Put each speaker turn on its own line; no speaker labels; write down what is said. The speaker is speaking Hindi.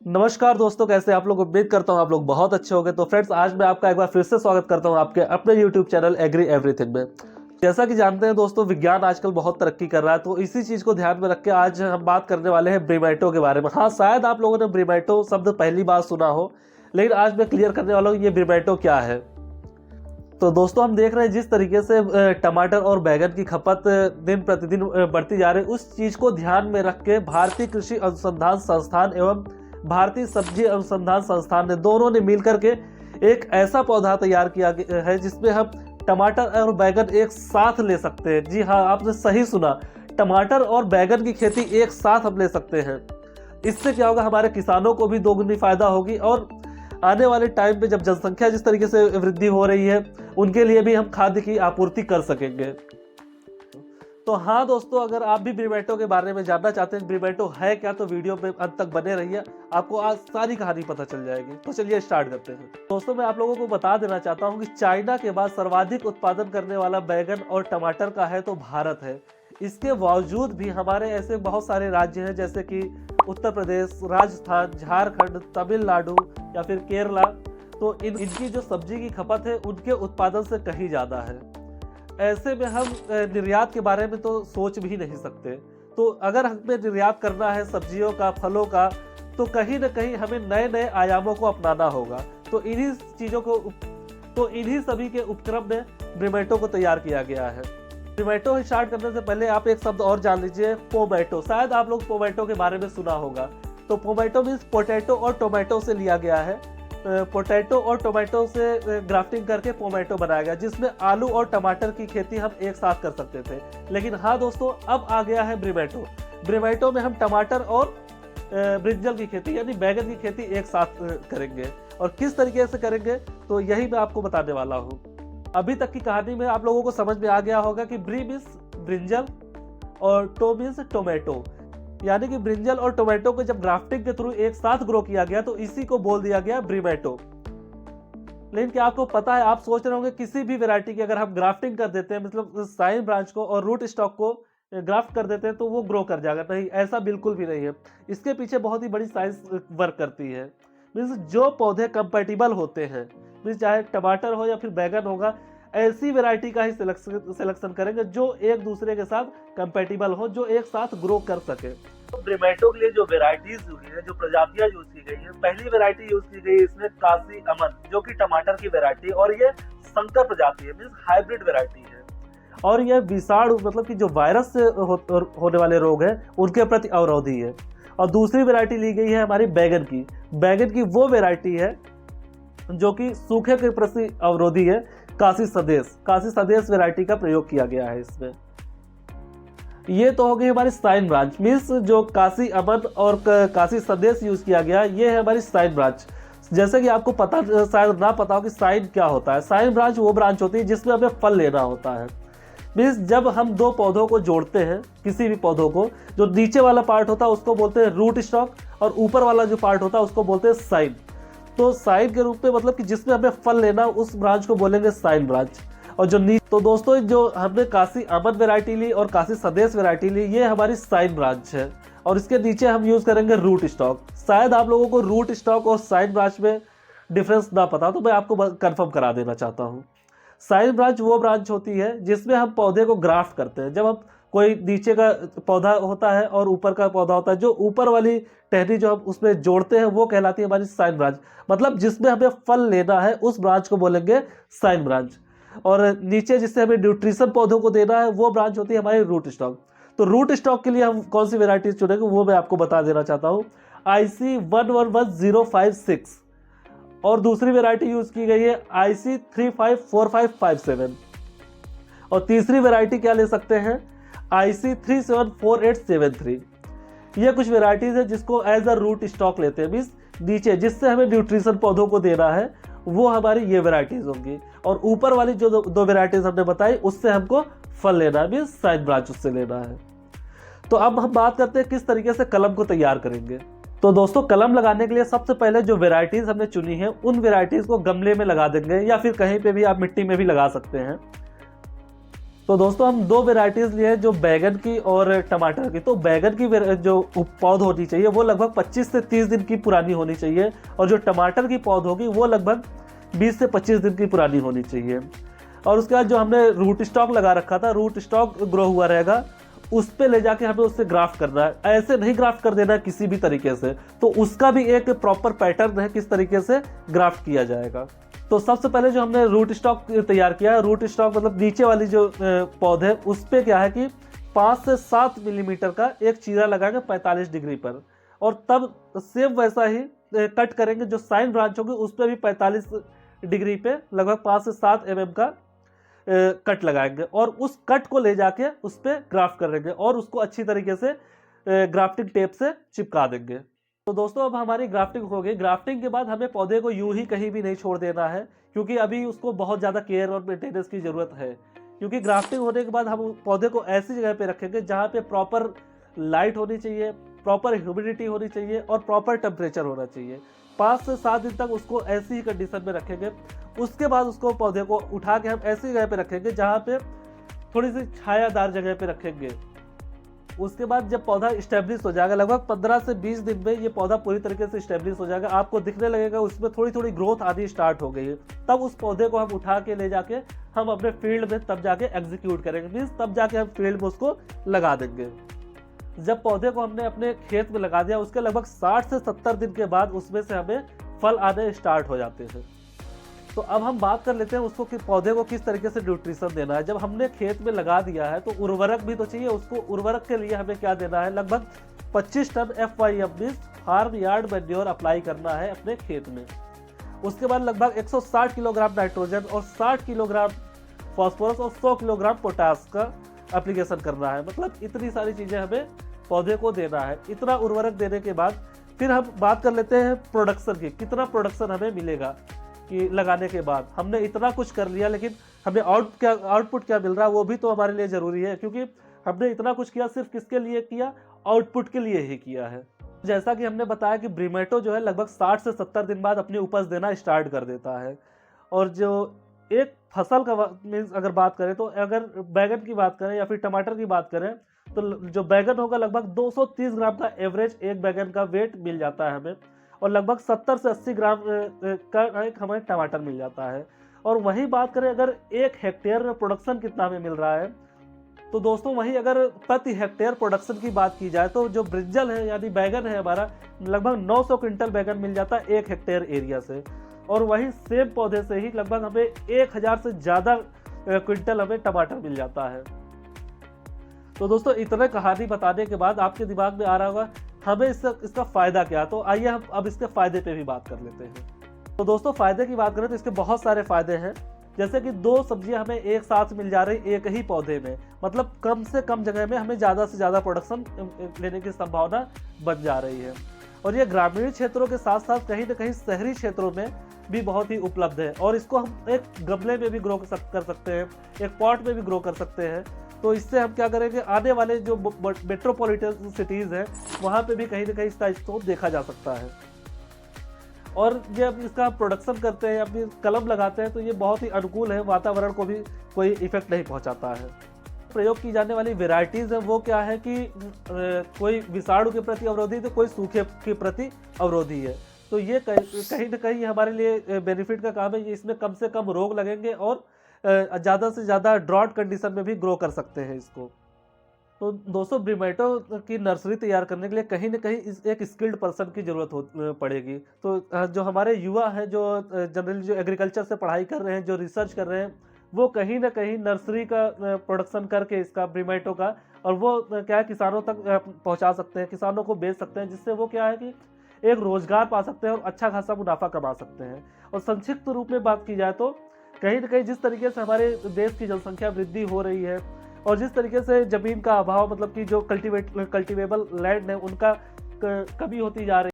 नमस्कार दोस्तों, कैसे आप लोग। उम्मीद करता हूँ आप लोग बहुत अच्छे होंगे। तो फ्रेंड्स, आज मैं आपका एक बार फिर से स्वागत करता हूँ आपके अपने YouTube चैनल एग्री एवरीथिंग में। जैसा कि जानते हैं दोस्तों, विज्ञान आजकल बहुत तरक्की कर रहा है, तो इसी चीज को ध्यान में रख के आज हम बात करने वाले हैं ब्रीमैटो के बारे में। हाँ, शायद आप लोगों ने ब्रीमैटो शब्द पहली बार सुना हो, लेकिन आज मैं क्लियर करने वाला हूँ ये ब्रीमैटो क्या है। तो दोस्तों, हम देख रहे हैं जिस तरीके से टमाटर और बैगन की खपत दिन प्रतिदिन बढ़ती जा रही है, उस चीज को ध्यान में रख के भारतीय कृषि अनुसंधान संस्थान एवं भारतीय सब्जी अनुसंधान संस्थान ने दोनों ने मिलकर के एक ऐसा पौधा तैयार किया है जिसमें हम टमाटर और बैगन एक साथ ले सकते हैं। जी हाँ, आपने सही सुना, टमाटर और बैगन की खेती एक साथ हम ले सकते हैं। इससे क्या होगा, हमारे किसानों को भी दोगुनी फायदा होगी और आने वाले टाइम पे जब जनसंख्या जिस तरीके से वृद्धि हो रही है, उनके लिए भी हम खाद्य की आपूर्ति कर सकेंगे। तो हाँ दोस्तों, अगर आप भी ब्रीमैटो के बारे में जानना चाहते हैं ब्रीमैटो है क्या, तो वीडियो में अंत तक बने रहिए, आपको आज सारी कहानी पता चल जाएगी। तो चलिए स्टार्ट करते हैं। दोस्तों, मैं आप लोगों को बता देना चाहता हूँ कि चाइना के बाद सर्वाधिक उत्पादन करने वाला बैगन और टमाटर का है तो भारत है। इसके बावजूद भी हमारे ऐसे बहुत सारे राज्य हैं जैसे कि उत्तर प्रदेश, राजस्थान, झारखंड, तमिलनाडु या फिर केरला, तो इनकी जो सब्जी की खपत है उनके उत्पादन से कहीं ज़्यादा है। ऐसे में हम निर्यात के बारे में तो सोच भी नहीं सकते। तो अगर हमें निर्यात करना है सब्जियों का, फलों का, तो कहीं ना कहीं हमें नए नए आयामों को अपनाना होगा। तो इन्हीं सभी के उपक्रम में ब्रीमैटो को तैयार किया गया है। ब्रीमैटो स्टार्ट करने से पहले आप एक शब्द और जान लीजिए, पोमैटो। शायद आप लोग पोमैटो के बारे में सुना होगा। तो पोमैटो मीन्स पोटैटो और टोमेटो से लिया गया है। पोटैटो और टोमेटो से ग्राफ्टिंग करके पोमैटो बनाया गया, जिसमें आलू और टमाटर की खेती हम एक साथ कर सकते थे। लेकिन हाँ दोस्तों, अब आ गया है ब्रीमैटो। ब्रीमैटो में हम टमाटर और ब्रिंजल की खेती यानी बैगन की खेती एक साथ करेंगे। और किस तरीके से करेंगे, तो यही मैं आपको बताने वाला हूँ। अभी तक की कहानी में आप लोगों को समझ में आ गया होगा कि ब्री मीन्स ब्रिंजल और टो मीन्स टोमेटो, यानी कि ब्रिंजल और टोमेटो को जब ग्राफ्टिंग के थ्रू एक साथ ग्रो किया गया तो इसी को बोल दिया गया ब्रीमैटो। लेकिन क्या आपको पता है, आप सोच रहे होंगे किसी भी वैरायटी की अगर हम ग्राफ्टिंग कर देते हैं, मतलब साइन ब्रांच को और रूट स्टॉक को ग्राफ्ट कर देते हैं, तो वो ग्रो कर जाएगा। नहीं, ऐसा बिल्कुल भी नहीं है। इसके पीछे बहुत ही बड़ी साइंस वर्क करती है। मीन्स जो पौधे कंपैटिबल होते हैं, मीन्स चाहे टमाटर हो या फिर बैगन होगा, ऐसी वैरायटी का ही सिलेक्शन करेंगे जो एक दूसरे के साथ कंपैटिबल हो, जो एक साथ ग्रो कर सके। तो ब्रीमैटो के लिए जो वेराइटीज हुई है, जो प्रजातियां यूज की गई है, पहली वेरायटी यूज की गई इसमें काशी अमन, जो कि टमाटर की वेरायटी, और ये संकर प्रजाति है, मीन्स हाइब्रिड वेरायटी है। और यह विषाणु मतलब कि जो वायरस से होने वाले रोग है उनके प्रति अवरोधी है। और दूसरी वेरायटी ली गई है हमारी बैगन की। बैगन की वो वेरायटी है जो कि सूखे के प्रति अवरोधी है, काशी सदेश वेरायटी का प्रयोग किया गया है इसमें। ये तो हो गई हमारी साइन ब्रांच, मीन्स जो काशी अमन और काशी सदेश यूज किया गया, ये है हमारी साइन ब्रांच। जैसे कि आपको पता शायद ना पता हो कि साइन क्या होता है। साइन ब्रांच वो ब्रांच होती है जिसमें हमें फल लेना होता है। मीन्स जब हम दो पौधों को जोड़ते हैं, किसी भी पौधों को, जो नीचे वाला पार्ट होता है उसको बोलते हैं रूट स्टॉक, और ऊपर वाला जो पार्ट होता है उसको बोलते हैं साइन। तो साइन के रूप में मतलब कि जिसमें हमें फल लेना, उस ब्रांच को बोलेंगे साइन ब्रांच। और जो नीचे, तो दोस्तों जो हमने काशी अमन वेरायटी ली और काशी सदेश वेरायटी ली, ये हमारी साइन ब्रांच है। और इसके नीचे हम यूज करेंगे रूट स्टॉक। शायद आप लोगों को रूट स्टॉक और साइन ब्रांच में डिफरेंस ना पता, तो मैं आपको कंफर्म करा देना चाहता हूँ। साइन ब्रांच वो ब्रांच होती है जिसमें हम पौधे को ग्राफ्ट करते हैं। जब हम कोई नीचे का पौधा होता है और ऊपर का पौधा होता है, जो ऊपर वाली टहनी जो हम उसमें जोड़ते हैं वो कहलाती है हमारी साइन ब्रांच। मतलब जिसमें हमें फल लेना है उस ब्रांच को बोलेंगे साइन ब्रांच। और नीचे जिससे हमें न्यूट्रिशन पौधों को देना है वो ब्रांच होती है हमारी रूट स्टॉक। तो रूट स्टॉक के लिए हम कौन सी वेराइटीज चुनेंगे वो मैं आपको बता देना चाहता हूँ। IC 111056 और दूसरी वेरायटी यूज की गई है IC 354557। और तीसरी वेरायटी क्या ले सकते हैं, IC 374873। ये कुछ वेराइटीज है जिसको एज अ रूट स्टॉक लेते हैं, मीन्स नीचे जिससे हमें न्यूट्रिशन पौधों को देना है वो हमारी ये वेराइटीज होंगी। और ऊपर वाली जो दो वेराइटीज हमने बताई उससे हमको फल लेना है, मीन्स साइड ब्रांच उससे लेना है। तो अब हम बात करते हैं किस तरीके से कलम को तैयार करेंगे। तो दोस्तों, कलम लगाने के लिए सबसे पहले जो वेराइटीज हमने चुनी है उन वेराइटीज को गमले में लगा देंगे, या फिर कहीं पे भी आप मिट्टी में भी लगा सकते हैं। तो दोस्तों हम दो वेराइटीज लिए हैं, जो बैगन की और टमाटर की। तो बैगन की जो पौध होनी चाहिए वो लगभग 25 से 30 दिन की पुरानी होनी चाहिए, और जो टमाटर की पौध होगी वो लगभग 20 से 25 दिन की पुरानी होनी चाहिए। और उसके बाद जो हमने रूट स्टॉक लगा रखा था, रूट स्टॉक ग्रो हुआ रहेगा, उस पे ले जाके हमें उससे ग्राफ्ट करना है। ऐसे नहीं ग्राफ्ट कर देना किसी भी तरीके से, तो उसका भी एक प्रॉपर पैटर्न है किस तरीके से ग्राफ्ट किया जाएगा। तो सबसे पहले जो हमने रूट स्टॉक तैयार किया है, रूट स्टॉक मतलब नीचे वाली जो पौध है उस पे क्या है कि 5 से 7 मिलीमीटर का एक चीरा लगाएंगे 45 डिग्री पर, और तब सेम वैसा ही कट करेंगे। जो साइन ब्रांच होगी उस पर भी 45 डिग्री पे लगभग 5 से 7 mm का कट लगाएंगे, और उस कट को ले जाके उस पर ग्राफ्ट करेंगे और उसको अच्छी तरीके से ग्राफ्टिंग टेप से चिपका देंगे। तो दोस्तों अब हमारी ग्राफ्टिंग हो गई। ग्राफ्टिंग के बाद हमें पौधे को यूं ही कहीं भी नहीं छोड़ देना है, क्योंकि अभी उसको बहुत ज़्यादा केयर और मेंटेनेंस की ज़रूरत है। क्योंकि ग्राफ्टिंग होने के बाद हम पौधे को ऐसी जगह पे रखेंगे जहाँ पे प्रॉपर लाइट होनी चाहिए, प्रॉपर ह्यूमिडिटी होनी चाहिए और प्रॉपर टेम्परेचर होना चाहिए। 5 से 7 दिन तक उसको ऐसी ही कंडीशन में रखेंगे। उसके बाद उसको पौधे को उठा के हम ऐसी जगह पे रखेंगे जहाँ पे थोड़ी सी छायादार जगह पे रखेंगे। उसके बाद जब पौधा स्टेब्लिश हो जाएगा, लगभग 15 से 20 दिन में ये पौधा पूरी तरीके से स्टेब्लिश हो जाएगा, आपको दिखने लगेगा उसमें थोड़ी थोड़ी ग्रोथ आनी स्टार्ट हो गई है। तब उस पौधे को हम उठा के ले जाके हम अपने फील्ड में तब जाके एग्जीक्यूट करेंगे, मीन्स तब जाके हम फील्ड में उसको लगा देंगे। जब पौधे को हमने अपने खेत में लगा दिया, उसके लगभग 60 से 70 दिन के बाद उसमें से हमें फल आने स्टार्ट हो जाते हैं। तो अब हम बात कर लेते हैं उसको कि पौधे को किस तरीके से न्यूट्रिशन देना है। जब हमने खेत में लगा दिया है तो उर्वरक भी तो चाहिए उसको। उर्वरक के लिए हमें क्या देना है, लगभग 25 ton FYM farm yard manure apply करना है अपने खेत में। उसके बाद लगभग 160 किलोग्राम नाइट्रोजन और 60 किलोग्राम फॉस्फोरस और 100 किलोग्राम पोटास का एप्लीकेशन करना है। मतलब इतनी सारी चीज़ें हमें पौधे को देना है। इतना उर्वरक देने के बाद फिर हम बात कर लेते हैं प्रोडक्शन की, कितना प्रोडक्शन हमें मिलेगा कि लगाने के बाद। हमने इतना कुछ कर लिया, लेकिन हमें आउटपुट क्या मिल रहा है वो भी तो हमारे लिए ज़रूरी है, क्योंकि हमने इतना कुछ किया सिर्फ किसके लिए किया, आउटपुट के लिए ही किया है। जैसा कि हमने बताया कि ब्रीमेटो जो है लगभग 60 से 70 दिन बाद अपनी उपज देना स्टार्ट कर देता है। और जो एक फसल का मीन्स अगर बात करें, तो अगर बैगन की बात करें या फिर टमाटर की बात करें, तो जो बैगन होगा लगभग 230 ग्राम का एवरेज एक बैगन का वेट मिल जाता है हमें, और लगभग 70 से 80 ग्राम का एक हमें टमाटर मिल जाता है। और वही बात करें अगर 1 हेक्टेयर में प्रोडक्शन कितना हमें मिल रहा है, तो दोस्तों वही अगर प्रति हेक्टेयर प्रोडक्शन की बात की जाए तो जो ब्रिंजल है यानी बैगन है हमारा, लगभग 900 क्विंटल बैगन मिल जाता है 1 हेक्टेयर एरिया से। और वही सेम पौधे से ही लगभग हमें 1000 से ज़्यादा क्विंटल हमें टमाटर मिल जाता है। तो दोस्तों इतना कहानी बताने के बाद आपके दिमाग में आ रहा होगा हमें इसका फ़ायदा क्या। तो आइए हम अब इसके फ़ायदे पे भी बात कर लेते हैं। तो दोस्तों फ़ायदे की बात करें तो इसके बहुत सारे फ़ायदे हैं। जैसे कि 2 सब्जियां हमें एक साथ मिल जा रही एक ही पौधे में, मतलब कम से कम जगह में हमें ज़्यादा से ज़्यादा प्रोडक्शन लेने की संभावना बन जा रही है। और ये ग्रामीण क्षेत्रों के साथ साथ कहीं ना कहीं शहरी क्षेत्रों में भी बहुत ही उपलब्ध है। और इसको हम एक गमले में भी ग्रो कर सकते हैं, एक पॉट में भी ग्रो कर सकते हैं। तो इससे हम क्या करेंगे, आने वाले जो मेट्रोपॉलिटन सिटीज़ हैं वहाँ पे भी कहीं ना कहीं इसका स्कोप देखा जा सकता है। और जब इसका प्रोडक्शन करते हैं, अपनी कलम लगाते हैं, तो ये बहुत ही अनुकूल है, वातावरण को भी कोई इफेक्ट नहीं पहुँचाता है। प्रयोग की जाने वाली वेराइटीज़ हैं वो क्या है कि कोई विषाणु के प्रति अवरोधी तो कोई सूखे के प्रति अवरोधी है। तो ये कहीं ना कहीं हमारे लिए बेनिफिट का काम है। इसमें कम से कम रोग लगेंगे और ज़्यादा से ज़्यादा ड्रॉट कंडीशन में भी ग्रो कर सकते हैं इसको। तो दोस्तों ब्रीमेटो की नर्सरी तैयार करने के लिए कहीं ना कहीं एक स्किल्ड पर्सन की ज़रूरत पड़ेगी। तो जो हमारे युवा हैं, जो जनरली जो एग्रीकल्चर से पढ़ाई कर रहे हैं, जो रिसर्च कर रहे हैं, वो कहीं ना कहीं नर्सरी का प्रोडक्शन करके इसका ब्रीमेटो का, और वो क्या है किसानों तक पहुंचा सकते हैं, किसानों को बेच सकते हैं, जिससे वो क्या है कि एक रोजगार पा सकते हैं और अच्छा खासा मुनाफा कमा सकते हैं। और संक्षिप्त रूप में बात की जाए तो कहीं ना कहीं जिस तरीके से हमारे देश की जनसंख्या वृद्धि हो रही है और जिस तरीके से ज़मीन का अभाव, मतलब कि जो कल्टिवेबल लैंड है उनका कमी होती जा रही है,